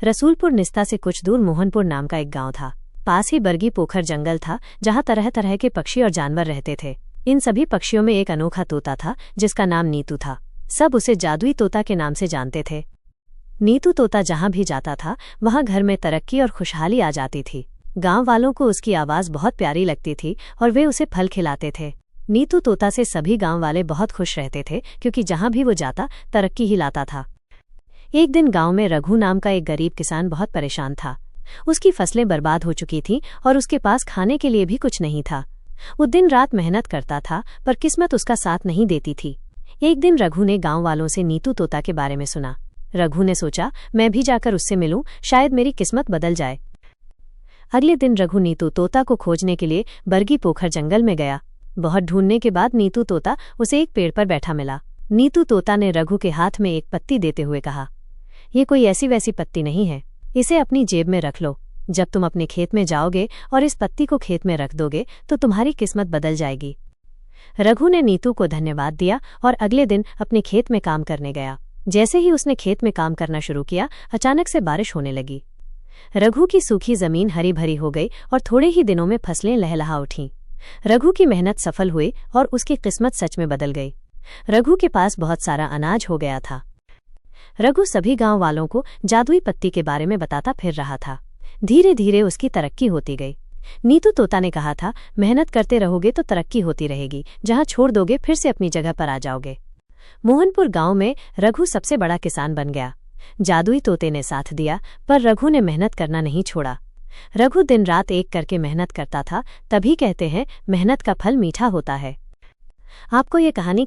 रसूलपुर निस्ता से कुछ दूर मोहनपुर नाम का एक गांव था। पास ही बरगी पोखर जंगल था जहां तरह तरह के पक्षी और जानवर रहते थे। इन सभी पक्षियों में एक अनोखा तोता था जिसका नाम नीतू था। सब उसे जादुई तोता के नाम से जानते थे। नीतू तोता जहां भी जाता था वहां घर में तरक्की और खुशहाली आ जाती थी। गांव वालों को उसकी आवाज़ बहुत प्यारी लगती थी और वे उसे फल खिलाते थे। नीतू तोता से सभी गांव वाले बहुत खुश रहते थे क्योंकि जहां भी वो जाता तरक्की ही लाता था। एक दिन गांव में रघु नाम का एक गरीब किसान बहुत परेशान था। उसकी फसलें बर्बाद हो चुकी थीं और उसके पास खाने के लिए भी कुछ नहीं था। वो दिन रात मेहनत करता था पर किस्मत उसका साथ नहीं देती थी। एक दिन रघु ने गांव वालों से नीतू तोता के बारे में सुना। रघु ने सोचा, मैं भी जाकर उससे मिलूं, शायद मेरी किस्मत बदल जाए। अगले दिन रघु नीतू तोता को खोजने के लिए बरगी पोखर जंगल में गया। बहुत ढूंढने के बाद नीतू तोता उसे एक पेड़ पर बैठा मिला। नीतू तोता ने रघु के हाथ में एक पत्ती देते हुए कहा, ये कोई ऐसी वैसी पत्ती नहीं है, इसे अपनी जेब में रख लो। जब तुम अपने खेत में जाओगे और इस पत्ती को खेत में रख दोगे तो तुम्हारी किस्मत बदल जाएगी। रघु ने नीतू को धन्यवाद दिया और अगले दिन अपने खेत में काम करने गया। जैसे ही उसने खेत में काम करना शुरू किया, अचानक से बारिश होने लगी। रघु की सूखी जमीन हरी भरी हो गई और थोड़े ही दिनों में फसलें लहलहा उठीं। रघु की मेहनत सफल हुई और उसकी किस्मत सच में बदल गई। रघु के पास बहुत सारा अनाज हो गया था। रघु सभी गांव वालों को जादुई पत्ती के बारे में बताता फिर रहा था। धीरे धीरे उसकी तरक्की होती गई। नीतू तोता ने कहा था, मेहनत करते रहोगे तो तरक्की होती रहेगी, जहां छोड़ दोगे फिर से अपनी जगह पर आ जाओगे। मोहनपुर गांव में रघु सबसे बड़ा किसान बन गया। जादुई तोते ने साथ दिया पर रघु ने मेहनत करना नहीं छोड़ा। रघु दिन रात एक करके मेहनत करता था, तभी कहते हैं मेहनत का फल मीठा होता है। आपको ये कहानी